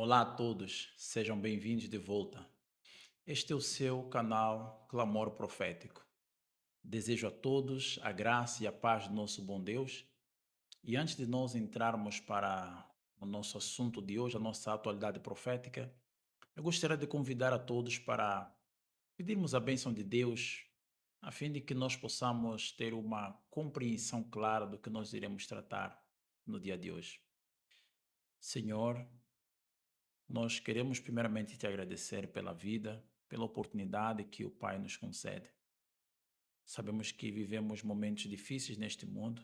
Olá a todos, sejam bem-vindos de volta. Este é o seu canal Clamor Profético. Desejo a todos a graça e a paz do nosso bom Deus. E antes de nós entrarmos para o nosso assunto de hoje, a nossa atualidade profética, eu gostaria de convidar a todos para pedirmos a bênção de Deus, a fim de que nós possamos ter uma compreensão clara do que nós iremos tratar no dia de hoje. Senhor, nós queremos primeiramente te agradecer pela vida, pela oportunidade que o Pai nos concede. Sabemos que vivemos momentos difíceis neste mundo,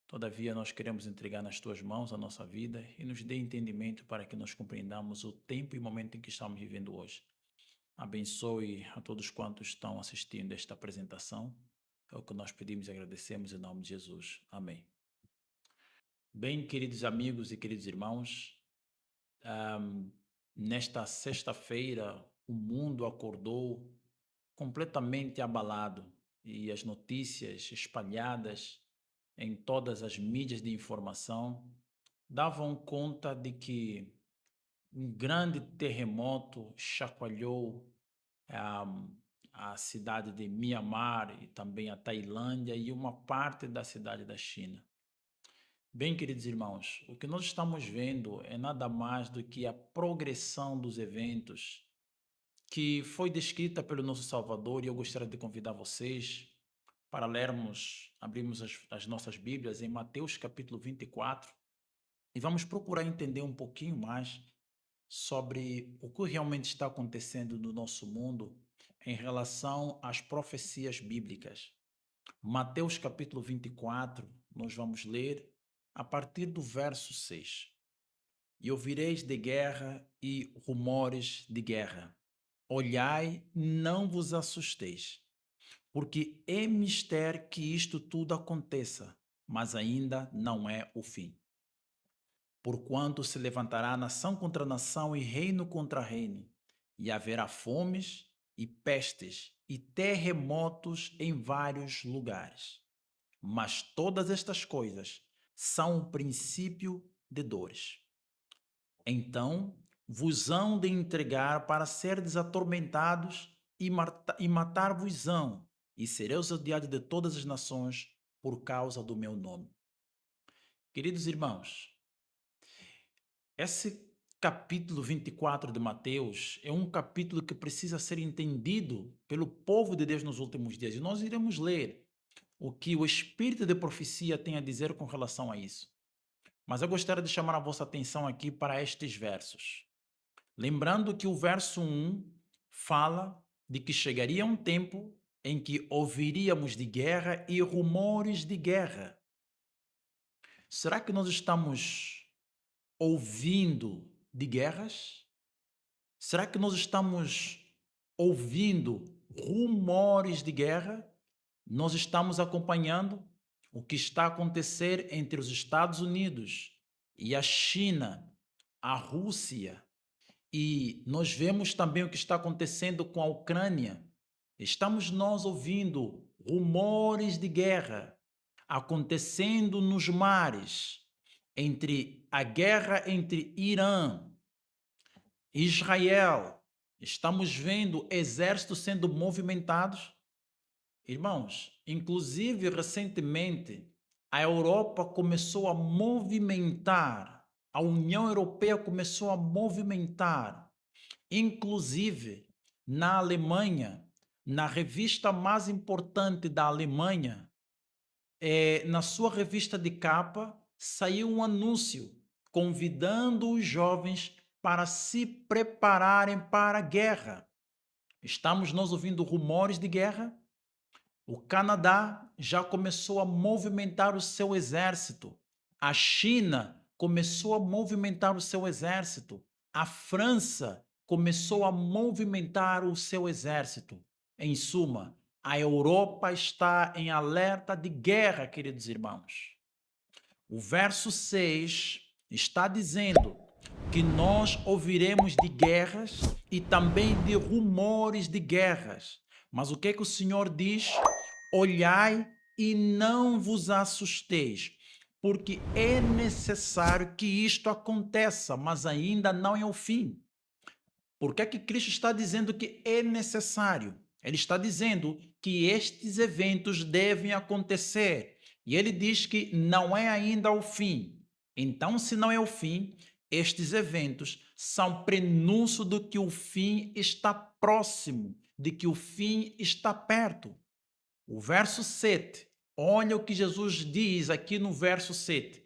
todavia nós queremos entregar nas tuas mãos a nossa vida e nos dê entendimento para que nós compreendamos o tempo e momento em que estamos vivendo hoje. Abençoe a todos quantos estão assistindo esta apresentação. É o que nós pedimos e agradecemos em nome de Jesus. Amém. Bem, queridos amigos e queridos irmãos, Ahm, nesta sexta-feira, o mundo acordou completamente abalado e as notícias espalhadas em todas as mídias de informação davam conta de que um grande terremoto chacoalhou ahm, a cidade de Mianmar e também a Tailândia e uma parte da cidade da China. Bem, queridos irmãos, o que nós estamos vendo é nada mais do que a progressão dos eventos que foi descrita pelo nosso Salvador, e eu gostaria de convidar vocês para abrirmos as nossas Bíblias em Mateus capítulo 24 e vamos procurar entender um pouquinho mais sobre o que realmente está acontecendo no nosso mundo em relação às profecias bíblicas. Mateus capítulo 24, nós vamos ler a partir do verso 6. E ouvireis de guerra e rumores de guerra. Olhai, não vos assusteis, porque é mistério que isto tudo aconteça, mas ainda não é o fim. Porquanto se levantará nação contra nação e reino contra reino, e haverá fomes e pestes e terremotos em vários lugares. Mas todas estas coisas são o princípio de dores. Então vos hão de entregar para serdes atormentados e matar-vos-ão, e sereis odiados de todas as nações por causa do meu nome. Queridos irmãos, esse capítulo 24 de Mateus é um capítulo que precisa ser entendido pelo povo de Deus nos últimos dias. E nós iremos ler o que o Espírito de profecia tem a dizer com relação a isso. Mas eu gostaria de chamar a vossa atenção aqui para estes versos. Lembrando que o verso 1 fala de que chegaria um tempo em que ouviríamos de guerra e rumores de guerra. Será que nós estamos ouvindo de guerras? Será que nós estamos ouvindo rumores de guerra? Nós estamos acompanhando o que está a acontecer entre os Estados Unidos e a China, a Rússia, e nós vemos também o que está acontecendo com a Ucrânia. Estamos nós ouvindo rumores de guerra acontecendo nos mares, entre a guerra entre Irã e Israel. Estamos vendo exércitos sendo movimentados. Irmãos, inclusive recentemente, a Europa começou a movimentar, a União Europeia começou a movimentar, inclusive na Alemanha, na revista mais importante da Alemanha, na sua revista de capa, saiu um anúncio convidando os jovens para se prepararem para a guerra. Estamos nós ouvindo rumores de guerra? O Canadá já começou a movimentar o seu exército. A China começou a movimentar o seu exército. A França começou a movimentar o seu exército. Em suma, a Europa está em alerta de guerra, queridos irmãos. O verso 6 está dizendo que nós ouviremos de guerras e também de rumores de guerras. Mas o que é que o Senhor diz? Olhai e não vos assusteis, porque é necessário que isto aconteça, mas ainda não é o fim. Por que é que Cristo está dizendo que é necessário? Ele está dizendo que estes eventos devem acontecer. E ele diz que não é ainda o fim. Então, se não é o fim, estes eventos são prenúncio de que o fim está próximo, de que o fim está perto. O verso 7, olha o que Jesus diz aqui no verso 7.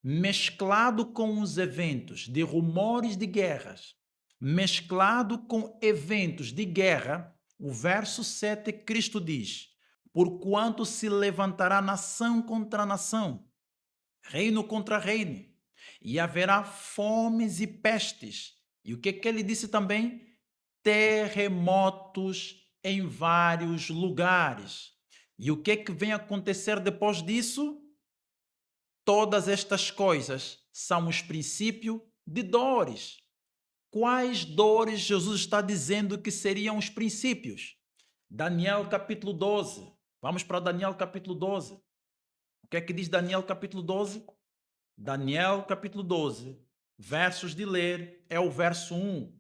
Mesclado com os eventos de rumores de guerras, mesclado com eventos de guerra, o verso 7, Cristo diz: porquanto se levantará nação contra nação, reino contra reino, e haverá fomes e pestes. E o que ele disse também? Terremotos em vários lugares. E o que vem acontecer depois disso? Todas estas coisas são os princípios de dores. Quais dores Jesus está dizendo que seriam os princípios? Daniel capítulo 12. Vamos para Daniel capítulo 12. O que é que diz Daniel capítulo 12? Daniel capítulo 12, versos de ler, é o verso 1.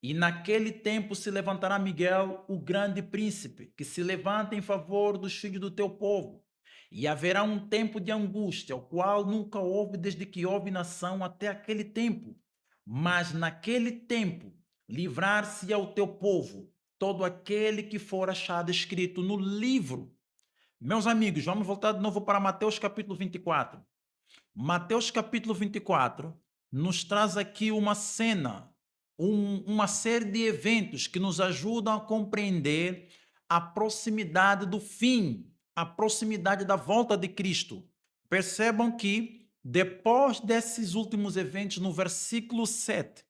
E naquele tempo se levantará Miguel, o grande príncipe, que se levanta em favor dos filhos do teu povo. E haverá um tempo de angústia, o qual nunca houve desde que houve nação até aquele tempo. Mas naquele tempo livrar-se ao teu povo todo aquele que for achado escrito no livro. Meus amigos, vamos voltar de novo para Mateus capítulo 24. Mateus capítulo 24 nos traz aqui uma cena, uma série de eventos que nos ajudam a compreender a proximidade do fim, a proximidade da volta de Cristo. Percebam que, depois desses últimos eventos, no versículo 7,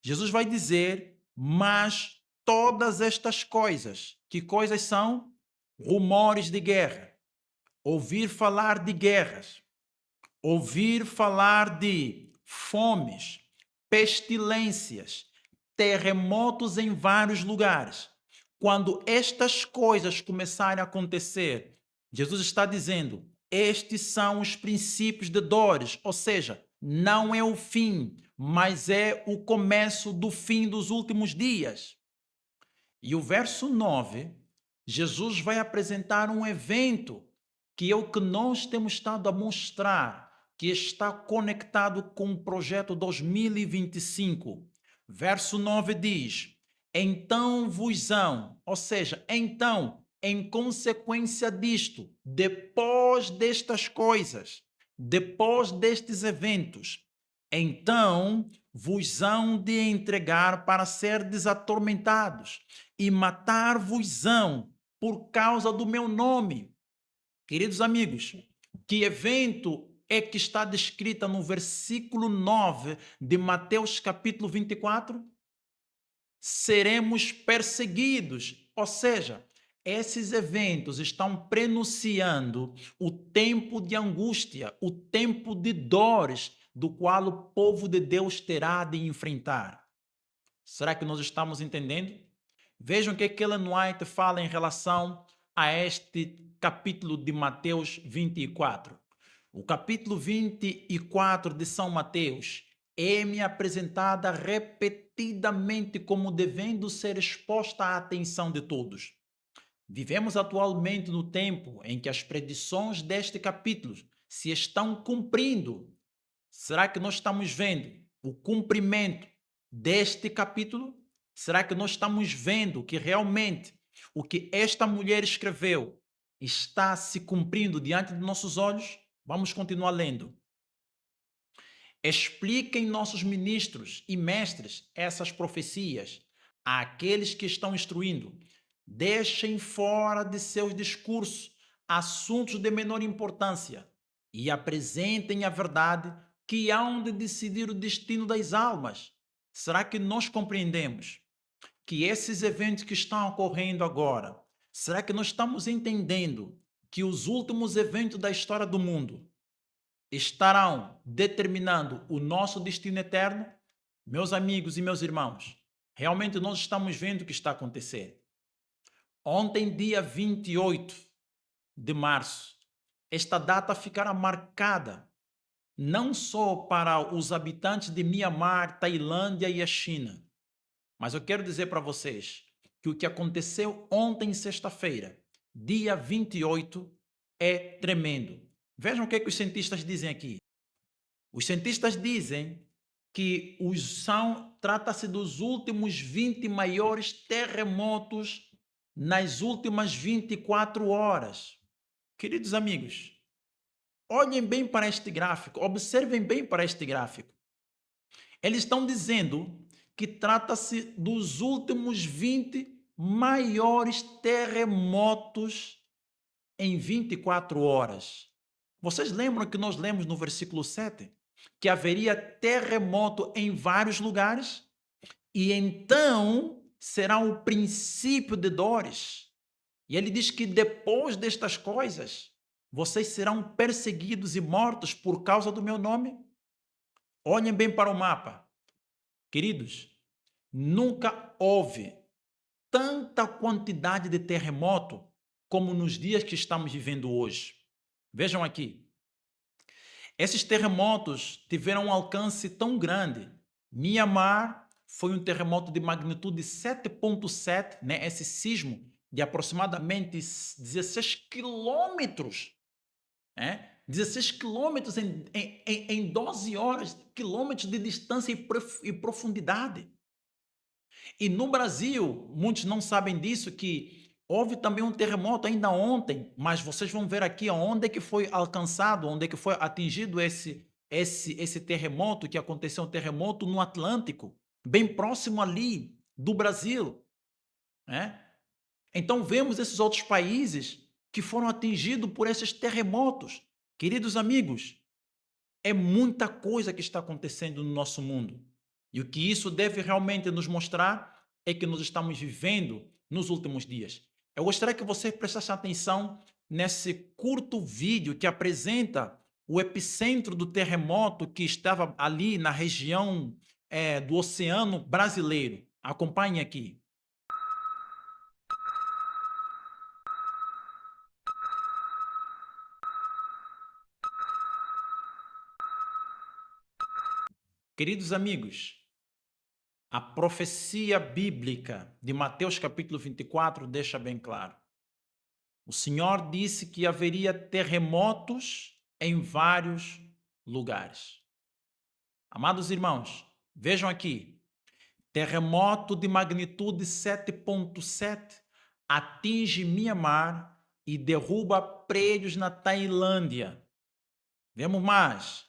Jesus vai dizer: mas todas estas coisas, que coisas são? Rumores de guerra, ouvir falar de guerras, ouvir falar de fomes, pestilências, terremotos em vários lugares. Quando estas coisas começarem a acontecer, Jesus está dizendo: estes são os princípios de dores, ou seja, não é o fim, mas é o começo do fim dos últimos dias. E o verso 9, Jesus vai apresentar um evento que é o que nós temos estado a mostrar, que está conectado com o projeto 2025. Verso 9 diz: então vos hão, ou seja, então, em consequência disto, depois destas coisas, depois destes eventos, então vos hão de entregar para serdes atormentados e matar-vos-ão por causa do meu nome. Queridos amigos, que evento é que está descrita no versículo 9 de Mateus capítulo 24? Seremos perseguidos, ou seja, esses eventos estão prenunciando o tempo de angústia, o tempo de dores do qual o povo de Deus terá de enfrentar. Será que nós estamos entendendo? Vejam o que Ellen White fala em relação a este capítulo de Mateus 24. O capítulo 24 de São Mateus é-me apresentada repetidamente como devendo ser exposta à atenção de todos. Vivemos atualmente no tempo em que as predições deste capítulo se estão cumprindo. Será que nós estamos vendo o cumprimento deste capítulo? Será que nós estamos vendo que realmente o que esta mulher escreveu está se cumprindo diante de nossos olhos? Vamos continuar lendo. Expliquem nossos ministros e mestres essas profecias àqueles que estão instruindo. Deixem fora de seus discursos assuntos de menor importância e apresentem a verdade que hão de decidir o destino das almas. Será que nós compreendemos que esses eventos que estão ocorrendo agora, será que nós estamos entendendo que os últimos eventos da história do mundo estarão determinando o nosso destino eterno? Meus amigos e meus irmãos, realmente nós estamos vendo o que está acontecendo. Ontem, dia 28 de março, esta data ficará marcada não só para os habitantes de Mianmar, Tailândia e a China, mas eu quero dizer para vocês que o que aconteceu ontem, sexta-feira, dia 28, é tremendo. Vejam o que é que os cientistas dizem aqui. Os cientistas dizem que trata-se dos últimos 20 maiores terremotos nas últimas 24 horas. Queridos amigos, olhem bem para este gráfico, observem bem para este gráfico. Eles estão dizendo que trata-se dos últimos 20 maiores terremotos em 24 horas. Vocês lembram que nós lemos no versículo 7 que haveria terremoto em vários lugares? E então será o princípio de dores. E ele diz que depois destas coisas, vocês serão perseguidos e mortos por causa do meu nome. Olhem bem para o mapa. Queridos, nunca houve tanta quantidade de terremoto como nos dias que estamos vivendo hoje. Vejam aqui. Esses terremotos tiveram um alcance tão grande. Mianmar foi um terremoto de magnitude 7,7, né? Esse sismo de aproximadamente 16 quilômetros, né? 16 quilômetros em 12 horas, quilômetros de distância e profundidade. E no Brasil, muitos não sabem disso, que houve também um terremoto ainda ontem, mas vocês vão ver aqui onde é que foi alcançado, onde é que foi atingido esse terremoto, que aconteceu um terremoto no Atlântico, bem próximo ali do Brasil, né? Então vemos esses outros países que foram atingidos por esses terremotos. Queridos amigos, é muita coisa que está acontecendo no nosso mundo. E o que isso deve realmente nos mostrar é que nós estamos vivendo nos últimos dias. Eu gostaria que você prestasse atenção nesse curto vídeo que apresenta o epicentro do terremoto que estava ali na região do Oceano Brasileiro. Acompanhe aqui. Queridos amigos, a profecia bíblica de Mateus capítulo 24 deixa bem claro. O Senhor disse que haveria terremotos em vários lugares. Amados irmãos, vejam aqui. Terremoto de magnitude 7,7 atinge Mianmar e derruba prédios na Tailândia. Vemos mais.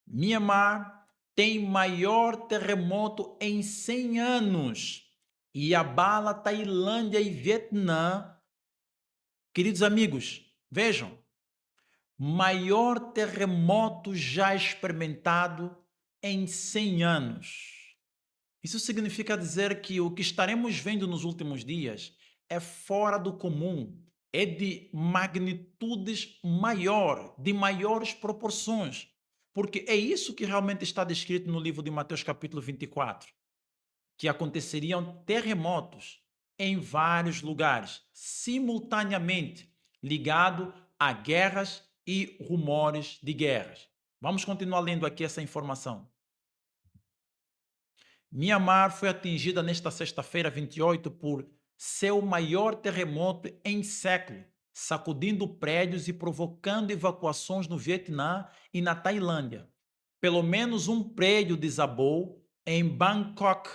Mianmar tem maior terremoto em 100 anos e abala Tailândia e Vietnã. Queridos amigos, vejam, maior terremoto já experimentado em 100 anos. Isso significa dizer que o que estaremos vendo nos últimos dias é fora do comum, é de magnitudes maior, de maiores proporções, porque é isso que realmente está descrito no livro de Mateus capítulo 24, que aconteceriam terremotos em vários lugares, simultaneamente, ligado a guerras e rumores de guerras. Vamos continuar lendo aqui essa informação. Mianmar foi atingida nesta sexta-feira, 28, por seu maior terremoto em século, sacudindo prédios e provocando evacuações no Vietnã e na Tailândia. Pelo menos um prédio desabou em Bangkok.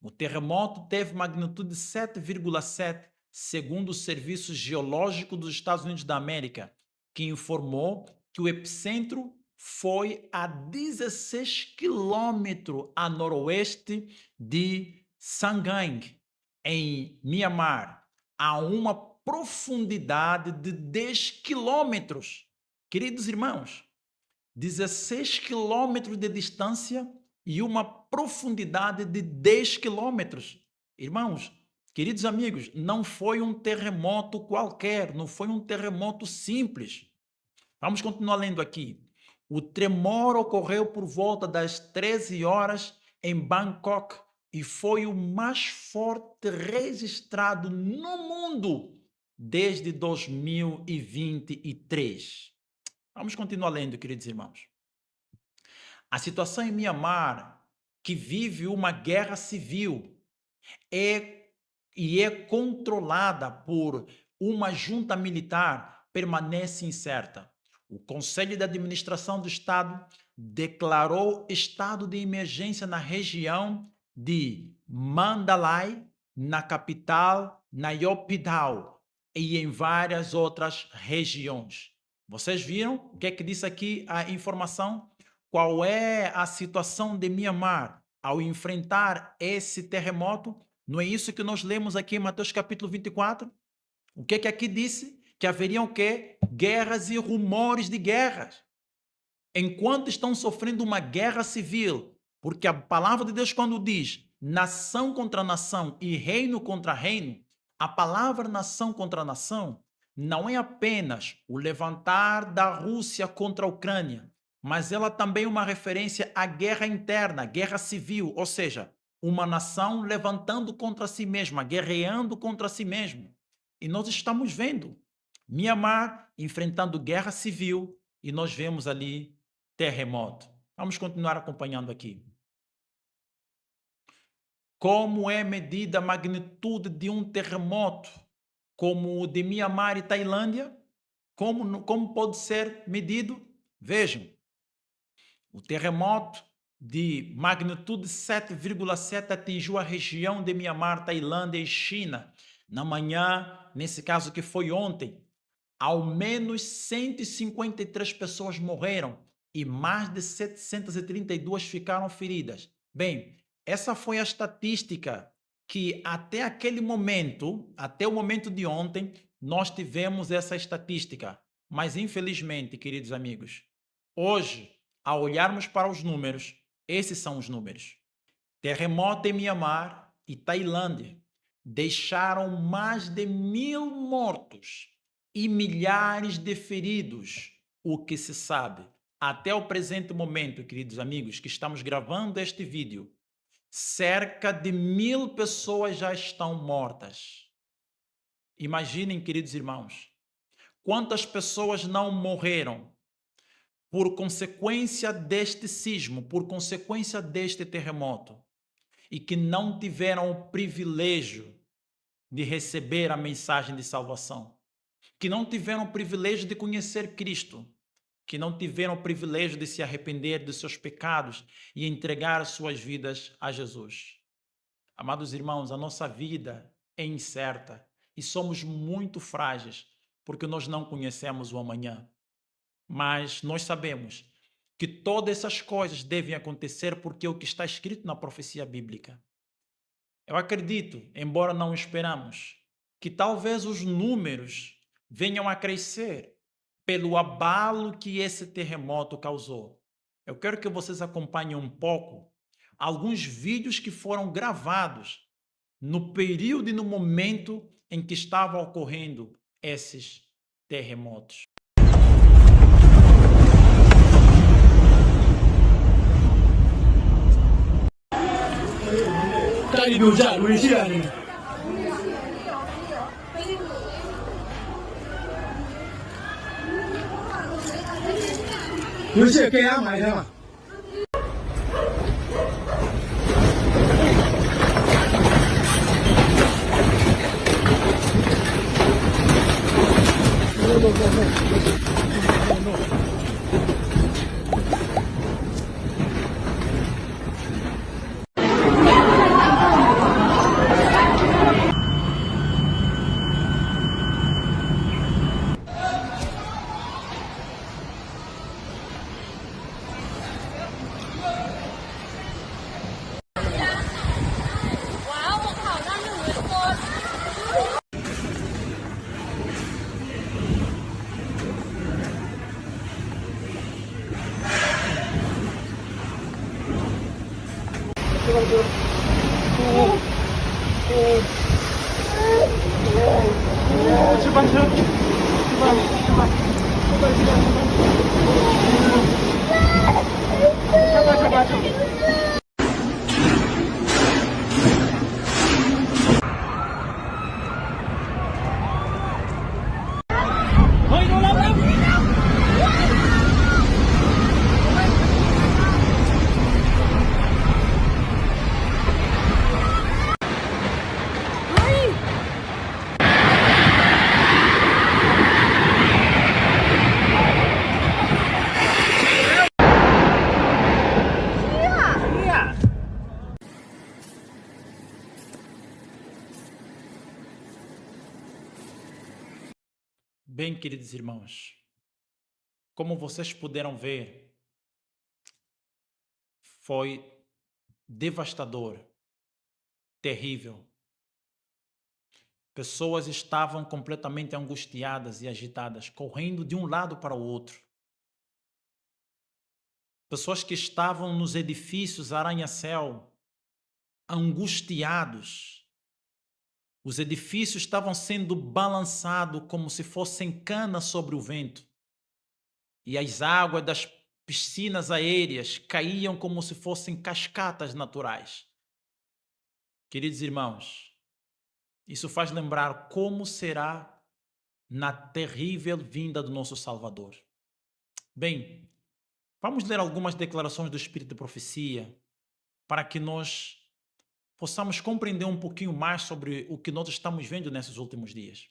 O terremoto teve magnitude 7,7, segundo o Serviço Geológico dos Estados Unidos da América, que informou que o epicentro foi a 16 quilômetros a noroeste de Sangay, em Mianmar, a uma profundidade de 10 quilômetros. Queridos irmãos, 16 quilômetros de distância e uma profundidade de 10 quilômetros. Irmãos, queridos amigos, não foi um terremoto qualquer, não foi um terremoto simples. Vamos continuar lendo aqui. O tremor ocorreu por volta das 13 horas em Bangkok e foi o mais forte registrado no mundo desde 2023. Vamos continuar lendo, queridos irmãos. A situação em Mianmar, que vive uma guerra civil, é controlada por uma junta militar, permanece incerta. O Conselho de Administração do Estado declarou estado de emergência na região de Mandalay, na capital Naypyidaw e em várias outras regiões. Vocês viram o que é que diz aqui a informação? Qual é a situação de Mianmar ao enfrentar esse terremoto? Não é isso que nós lemos aqui em Mateus capítulo 24? O que é que aqui disse? Que haveriam o quê? Guerras e rumores de guerras. Enquanto estão sofrendo uma guerra civil, porque a palavra de Deus quando diz nação contra nação e reino contra reino, a palavra nação contra nação não é apenas o levantar da Rússia contra a Ucrânia, mas ela também é uma referência à guerra interna, guerra civil, ou seja, uma nação levantando contra si mesma, guerreando contra si mesma. E nós estamos vendo Mianmar enfrentando guerra civil e nós vemos ali terremoto. Vamos continuar acompanhando aqui. Como é medida a magnitude de um terremoto como o de Mianmar e Tailândia? Como pode ser medido? Vejam, o terremoto de magnitude 7,7 atingiu a região de Mianmar, Tailândia e China. Na manhã, nesse caso que foi ontem, ao menos 153 pessoas morreram e mais de 732 ficaram feridas. Bem, essa foi a estatística que até aquele momento, até o momento de ontem, nós tivemos essa estatística. Mas infelizmente, queridos amigos, hoje, ao olharmos para os números, esses são os números. Terremoto em Mianmar e Tailândia deixaram mais de 1.000 mortos e milhares de feridos, o que se sabe. Até o presente momento, queridos amigos, que estamos gravando este vídeo, cerca de 1.000 pessoas já estão mortas. Imaginem, queridos irmãos, quantas pessoas não morreram por consequência deste sismo, por consequência deste terremoto, e que não tiveram o privilégio de receber a mensagem de salvação, que não tiveram o privilégio de conhecer Cristo, que não tiveram o privilégio de se arrepender dos seus pecados e entregar suas vidas a Jesus. Amados irmãos, a nossa vida é incerta e somos muito frágeis porque nós não conhecemos o amanhã. Mas nós sabemos que todas essas coisas devem acontecer porque é o que está escrito na profecia bíblica. Eu acredito, embora não esperamos, que talvez os números venham a crescer pelo abalo que esse terremoto causou. Eu quero que vocês acompanhem um pouco alguns vídeos que foram gravados no período e no momento em que estavam ocorrendo esses terremotos. Bem, queridos irmãos, como vocês puderam ver, foi devastador, terrível. Pessoas estavam completamente angustiadas e agitadas, correndo de um lado para o outro. Pessoas que estavam nos edifícios arranha-céu, angustiados. Os edifícios estavam sendo balançados como se fossem canas sobre o vento. E as águas das piscinas aéreas caíam como se fossem cascatas naturais. Queridos irmãos, isso faz lembrar como será na terrível vinda do nosso Salvador. Bem, vamos ler algumas declarações do Espírito de Profecia para que nós possamos compreender um pouquinho mais sobre o que nós estamos vendo nesses últimos dias.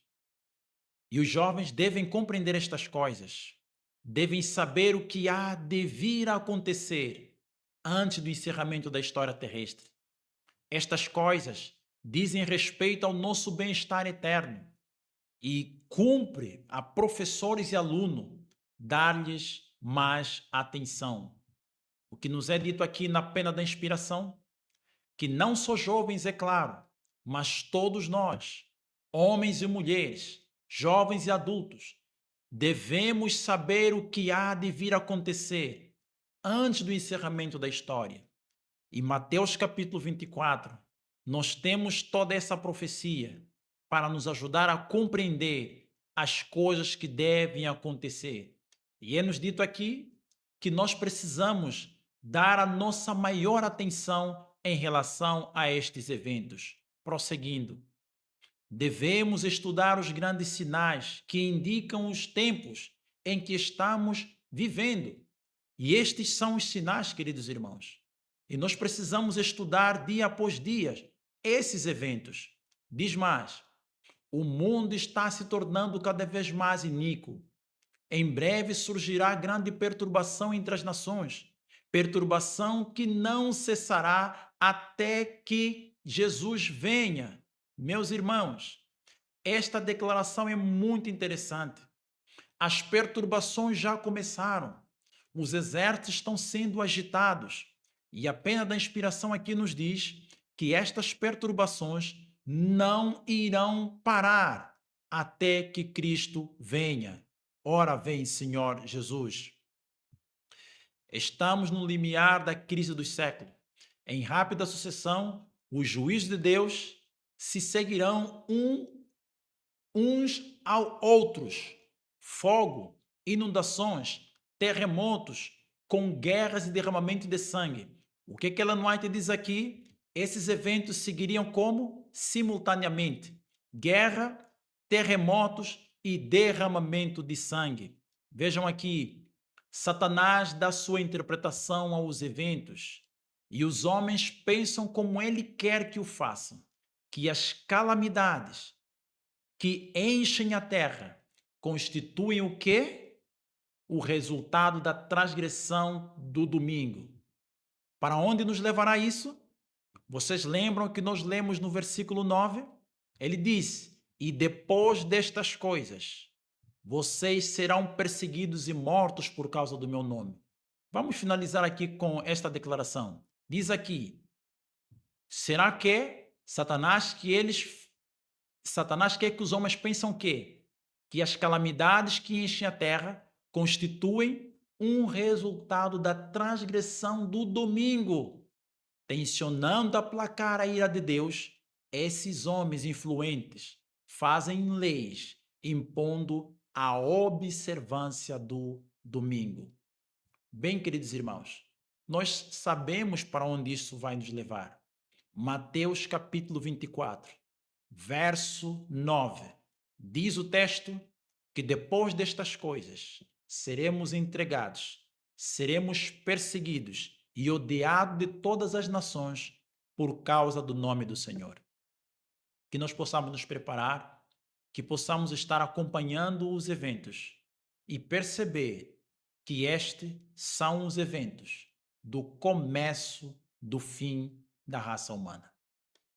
E os jovens devem compreender estas coisas, devem saber o que há de vir a acontecer antes do encerramento da história terrestre. Estas coisas dizem respeito ao nosso bem-estar eterno e cumpre a professores e alunos dar-lhes mais atenção. O que nos é dito aqui na pena da inspiração, que não só jovens, é claro, mas todos nós, homens e mulheres, jovens e adultos, devemos saber o que há de vir a acontecer antes do encerramento da história. Em Mateus capítulo 24, nós temos toda essa profecia para nos ajudar a compreender as coisas que devem acontecer. E é-nos dito aqui que nós precisamos dar a nossa maior atenção em relação a estes eventos. Prosseguindo, devemos estudar os grandes sinais que indicam os tempos em que estamos vivendo. E estes são os sinais, queridos irmãos. E nós precisamos estudar dia após dia esses eventos. Diz mais, o mundo está se tornando cada vez mais iníquo. Em breve surgirá grande perturbação entre as nações, perturbação que não cessará até que Jesus venha. Meus irmãos, esta declaração é muito interessante. As perturbações já começaram. Os exércitos estão sendo agitados. E a pena da inspiração aqui nos diz que estas perturbações não irão parar até que Cristo venha. Ora vem, Senhor Jesus. Estamos no limiar da crise dos séculos. Em rápida sucessão, os juízos de Deus se seguirão uns aos outros. Fogo, inundações, terremotos, com guerras e derramamento de sangue. O que Ellen White diz aqui? Esses eventos seguiriam como? Simultaneamente. Guerra, terremotos e derramamento de sangue. Vejam aqui, Satanás dá sua interpretação aos eventos e os homens pensam como ele quer que o façam, que as calamidades que enchem a terra constituem o quê? O resultado da transgressão do domingo. Para onde nos levará isso? Vocês lembram que nós lemos no versículo 9? Ele diz: e depois destas coisas, vocês serão perseguidos e mortos por causa do meu nome. Vamos finalizar aqui com esta declaração. Diz aqui: será que Satanás quer que os homens pensam o quê? Que as calamidades que enchem a terra constituem um resultado da transgressão do domingo. Tensionando aplacar a ira de Deus, esses homens influentes fazem leis impondo a observância do domingo. Bem, queridos irmãos, nós sabemos para onde isso vai nos levar. Mateus capítulo 24, verso 9. Diz o texto que depois destas coisas seremos entregados, seremos perseguidos e odiados de todas as nações por causa do nome do Senhor. Que nós possamos nos preparar, que possamos estar acompanhando os eventos e perceber que estes são os eventos do começo do fim da raça humana.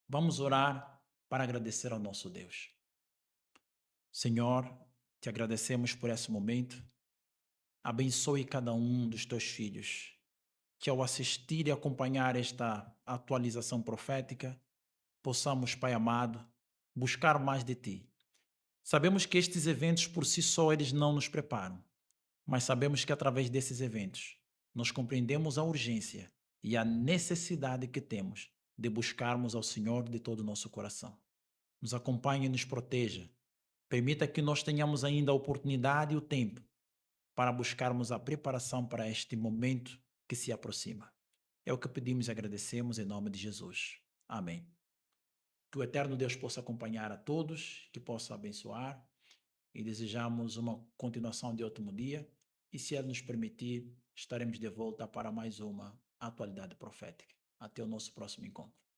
Vamos orar para agradecer ao nosso Deus. Senhor, Te agradecemos por esse momento. Abençoe cada um dos teus filhos, que ao assistir e acompanhar esta atualização profética, possamos, Pai amado, buscar mais de Ti. Sabemos que estes eventos por si só eles não nos preparam, mas sabemos que através desses eventos nós compreendemos a urgência e a necessidade que temos de buscarmos ao Senhor de todo o nosso coração. Nos acompanhe e nos proteja. Permita que nós tenhamos ainda a oportunidade e o tempo para buscarmos a preparação para este momento que se aproxima. É o que pedimos e agradecemos em nome de Jesus. Amém. Que o eterno Deus possa acompanhar a todos, que possa abençoar e desejamos uma continuação de ótimo dia. E se Ele nos permitir, estaremos de volta para mais uma atualidade profética. Até o nosso próximo encontro.